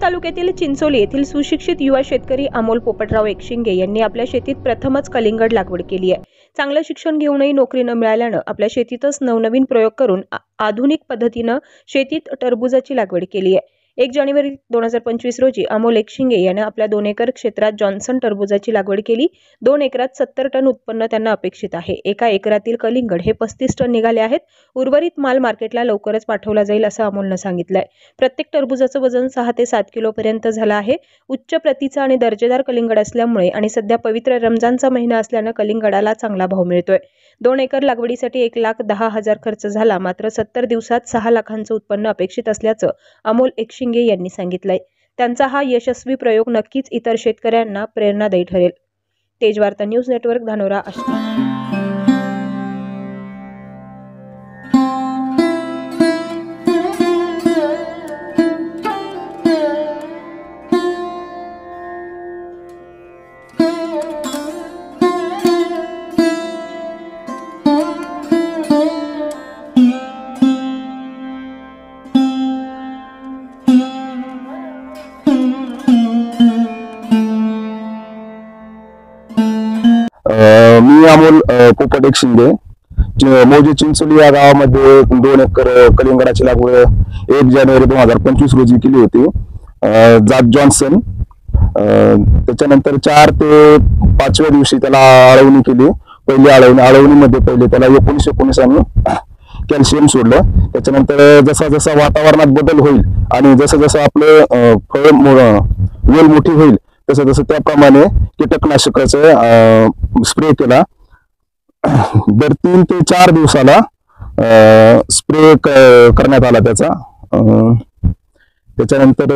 तालुक्यातील चिंचोली येथील सुशिक्षित युवा शेतकरी अमोल पोपटराव एकशिंगे यांनी आपल्या शेतीत प्रथमच कलिंगड लागवड केली आहे। चांगलं शिक्षण घेऊनही नोकरी न मिळाल्यानं आपल्या शेतीतच नवनवीन प्रयोग करून आधुनिक पद्धतीनं शेतीत टरबूजाची लागवड केली आहे। 1 जानेवारी 2025 रोजी अमोल एकशिंगे याने आपल्या 2 एकर क्षेत्रात जॉन्सन टरबूजाची लागवड केली। 2 एकरात 70 टन उत्पन्न त्यांना अपेक्षित आहे। एका एकरातील कलिंगड हे 35 टन निघाले आहेत। उर्वरित माल मार्केटला लवकरच पाठवला जाईल असं अमोलनं सांगितलंय। प्रत्येक टरबूजाचं वजन 6 ते 7 किलो पर्यंत झालं आहे। उच्च प्रतीचा आणि दर्जेदार कलिंगड असल्यामुळे आणि सध्या पवित्र रमजानचा महिना असल्यानं कलिंगडाला चांगला भाव मिळतोय। 2 एकर लागवडीसाठी 1,10,000 खर्च झाला, मात्र 70 दिवसात 6 लाखांचं उत्पन्न अपेक्षित असल्याचं अमोल एकशिंगे यांनी सांगितलंय। त्यांचा हा यशस्वी प्रयोग नक्कीच इतर शेतकऱ्यांना प्रेरणादायी ठरेल। Tejvarta news network, Dhanora, Ashti. मी अमोल पोपट एकशिंगे मौजे चिंचोली या गावामध्ये 2 एकर कलिंगडाची लागवड 1 जानेवारी 2025 रोजी केली होती। जात जॉन्सन। त्याच्यानंतर 4 ते 5व्या दिवशी त्याला आळवणी केली। पहिली आळवणीमध्ये पहिले त्याला 19 आणि कॅल्शियम सोडलं। त्याच्यानंतर जसा जसा वातावरणात बदल होईल आणि जसं जसं आपलं फळ वेल मोठी होईल तसं तसं त्याप्रमाणे कीटकनाशकाचं स्प्रे केला। दर 3 ते 4 दिवसाला स्प्रे करण्यात आला त्याचा। त्याच्यानंतर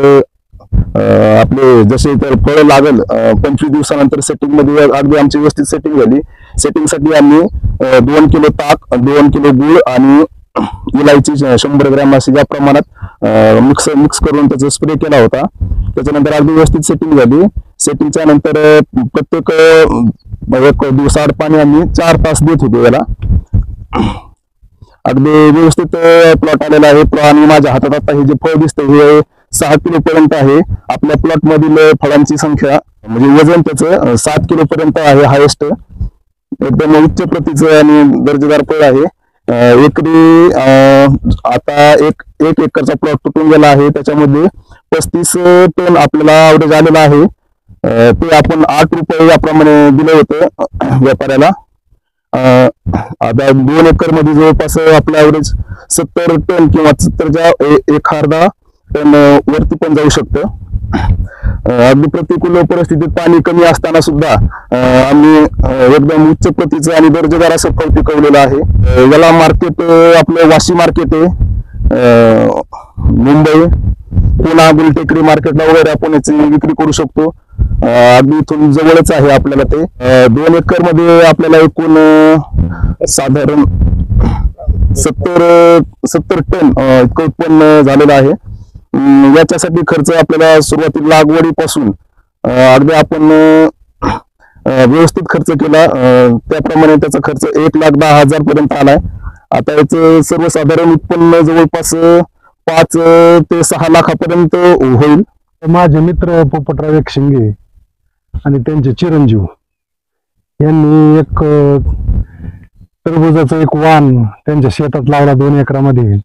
आपले जसे तर फळ लागल 25 दिवसानंतर सेटिंग मध्ये अगदी आमची व्यवस्थित सेटिंग झाली। सेटिंग साठी आम्ही 2 किलो ताक, 2 किलो गुळ आणि इलायची 100 ग्रॅम अशी ज्या प्रमाणात मिक्स करून त्याचा स्प्रे केला होता। त्याच्यानंतर अगदी व्यवस्थित सेटिंग झाली। सेटिंगच्या नंतर प्रत्येक 1 दिवसाआड पाणी आम्ही 4 तास देत होतो याला। अगदी व्यवस्थित प्लॉट आलेला आहे आणि माझ्या हातात आता हे जे फळ दिसतंय हे 6 किलो पर्यंत आहे। आपल्या प्लॉट मधील फळांची संख्या म्हणजे वजन त्याचं 7 किलो पर्यंत आहे। हायेस्ट एकदम उच्च प्रतीचं आणि दर्जेदार फळ आहे। एकरी आता एक एकरचा प्लॉट तुटून गेला आहे। त्याच्यामध्ये 35 टन आपल्याला ॲव्हरेज आलेला आहे। ते आपण 8 रुपये याप्रमाणे दिलं होतं व्यापाऱ्याला। आता 2 एकर मध्ये जवळपास आपलं ॲव्हरेज 70 टन किंवा 70च्या 1/2 टन वरती पण जाऊ शकतं। अगदी प्रतिकूल परिस्थितीत पाणी कमी असताना सुद्धा आम्ही एकदम उच्च प्रतीचं आणि दर्जेदार असं फळ पिकवलेलं आहे। याला मार्केट आपलं वाशी मार्केट आहे, मुंबई, पुणा, गुलटेकडी मार्केटला वगैरे आपण याची विक्री करू शकतो। अगदी इथून जवळच आहे आपल्याला ते। 2 एकर मध्ये आपल्याला एकूण साधारण 70 टन इतकं उत्पन्न झालेलं आहे। याच्यासाठी खर्च आपल्याला सुरुवातीला लागवडीपासून अगदी आपण व्यवस्थित खर्च केला त्याप्रमाणे त्याचा खर्च 1,10,000 पर्यंत आलाय। आता याचं सर्वसाधारण उत्पन्न जवळपास 5 ते 6 लाखापर्यंत होईल। माझे मित्र पोपटराव एकशिंगे आणि त्यांचे चिरंजीव यांनी एक टरबूजाचं एक वाण त्यांच्या शेतात लावला। 2 एकरामध्ये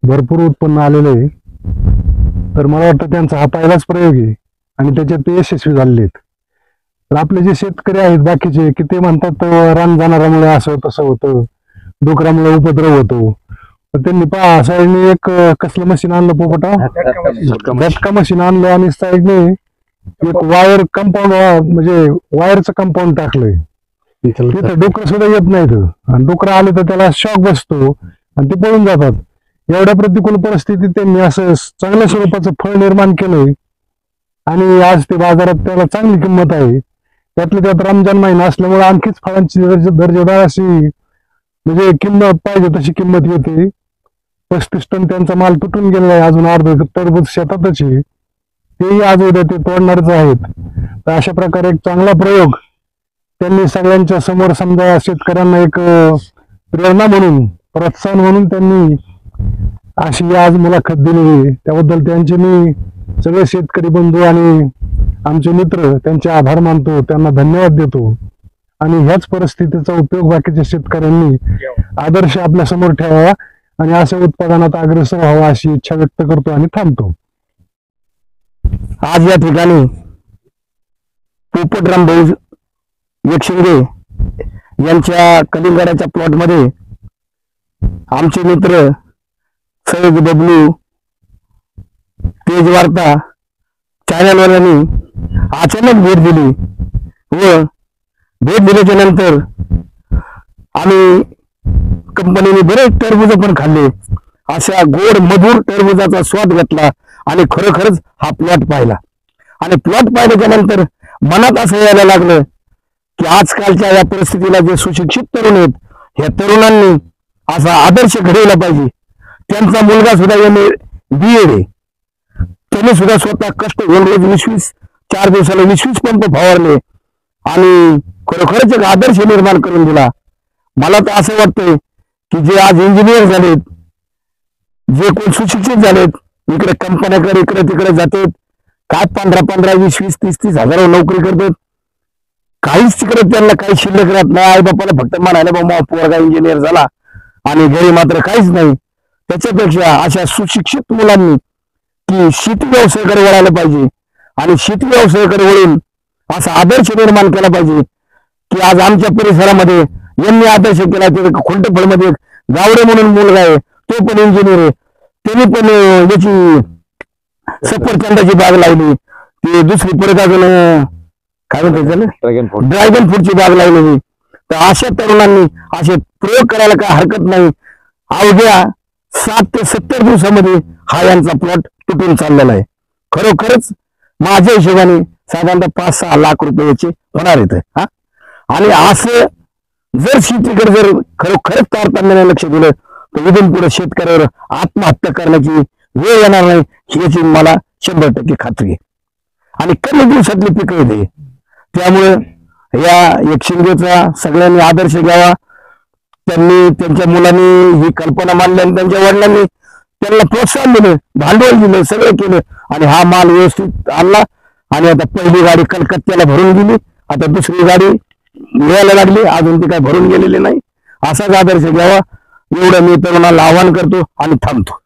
भरपूर उत्पन्न आलेलं आहे। तर मला वाटतं त्यांचा हा पहिलाच प्रयोग आहे आणि त्याच्यात ते यशस्वी झालेले आहेत। तर आपले जे शेतकरी आहेत बाकीचे की ते म्हणतात रान जाणाऱ्यामुळे असं तसं होतं, डुकरामुळे उपद्रव होतो। तर त्यांनी पहा साईडने एक कसलं मशीन आणलं पोपटा, झटका मशीन आणलं आणि साईडने एक वायर कंपाऊंड म्हणजे वायरचं कंपाऊंड टाकलंय। तिथं डुकर सुद्धा येत नाहीत आणि डुकर आले तर त्याला शॉक बसतो आणि ते पळून जातात। एवढ्या प्रतिकूल परिस्थितीत त्यांनी असं चांगल्या स्वरूपाचं फळ निर्माण केलंय आणि आज ते बाजारात त्याला चांगली किंमत आहे। त्यातल्या त्यात रमजान महिना असल्यामुळे आणखीच फळांची दर्जेदार अशी म्हणजे किंमत पाहिजे तशी किंमत येते। 35 टन त्यांचा माल तुटून गेलेला आहे, अजून अर्ध टरबूज शेतातच आहे, तेही आज उद्या ते तोडणारच आहेत। तर अशा प्रकारे एक चांगला प्रयोग त्यांनी सगळ्यांच्या समोर समजा शेतकऱ्यांना एक प्रेरणा म्हणून प्रोत्साहन म्हणून त्यांनी अशी आज मुलाखत दिली, त्याबद्दल त्यांचे मी सगळे शेतकरी बंधू आणि आमचे मित्र त्यांचे आभार मानतो, त्यांना धन्यवाद देतो आणि ह्याच परिस्थितीचा उपयोग बाकीच्या शेतकऱ्यांनी आदर्श आपल्या समोर ठेवावा आणि अशा उत्पादनात अग्रेसर व्हावा अशी इच्छा व्यक्त करतो आणि थांबतो. आज या ठिकाणी पोपटराम भाऊ एकशिंगे यांच्या कलिंगडाच्या प्लॉटमध्ये आमचे मित्र सैयद बबलू तेज वार्ता चॅनलवाल्यांनी अचानक भेट दिली व भेट दिल्याच्या नंतर आम्ही कंपनीने बरेच टरबूज पण खाल्ले. अशा गोड मधुर टरबुजाचा स्वाद घेतला आणि खरोखरच हा प्लॉट पाहिला. आणि प्लॉट पाहिल्याच्या नंतर मनात असं यायला लागलं की आजकालच्या या परिस्थितीला जे सुशिक्षित तरुण आहेत, ह्या तरुणांनी असा आदर्श घडवला पाहिजे. त्यांचा मुलगा सुद्धा BEd आहे. त्याने सुद्धा स्वतः कष्ट घेऊन रोज 20 4 दिवसाला 20 पंप फवारले आणि खरोखरच एक आदर्श निर्माण करून दिला. मला तर असं वाटतंय की जे आज इंजिनियर झालेत, जे कोण सुशिक्षित झालेत, इकडे कंपन्याकडे इकडे तिकडे जातात, काय 15 20 30 हजार नोकरी करतात, काहीच तिकडे त्यांना काही शिल्लक राहत नाही. आई बापाला फक्त म्हणायला बाबा पोरगा इंजिनियर झाला आणि घरी मात्र काहीच नाही. त्याच्यापेक्षा अशा सुशिक्षित मुलांनी की शेती व्यवसायाकडे वळायला पाहिजे आणि शेती व्यवसायाकडे वळून असा आदर्श निर्माण केला पाहिजे की आज आमच्या परिसरामध्ये यांनी आदर्श केला. ते खुंटफळमध्ये गावडे म्हणून मुलगा आहे, तो पण इंजिनियर आहे. त्यांनी पण याची सफरचंदाची बाग लावली, ती दुसरी परत अजून काय म्हणतात ड्रॅगन फ्रूटची बाग लावलेली. तर अशा तरुणांनी असे प्रयोग करायला काय हरकत नाही. अवघ्या 7 ते 70 दिवसामध्ये हा यांचा प्लॉट तुटून चाललेला आहे. खरोखरच माझ्या हिशोबाने साधारणतः 5-6 लाख रुपये याचे होणार आहेत. हा, आणि असं जर शेतीकडे जर खरोखरच तारतम्याने लक्ष दिलं तर इथून पुढे शेतकऱ्यावर आत्महत्या करण्याची वेळ येणार नाही याची मला 100% खात्री आहे. आणि कमी दिवसातली पिकं येते. त्यामुळे या एकशिंगेचा सगळ्यांनी आदर्श घ्यावा. त्यांनी त्यांच्या मुलांनी ही कल्पना मांडली आणि त्यांच्या वडिलांनी त्यांना प्रोत्साहन दिलं, भांडवल दिलं, सगळं केलं आणि हा माल व्यवस्थित आणला. आणि आता पहिली गाडी कलकत्त्याला भरून गेली, आता दुसरी गाडी मिळायला लागली, अजून ती काय भरून गेलेली नाही. असाच आदर्श घ्यावा एवढं मी तरुणाला आवाहन करतो आणि थांबतो.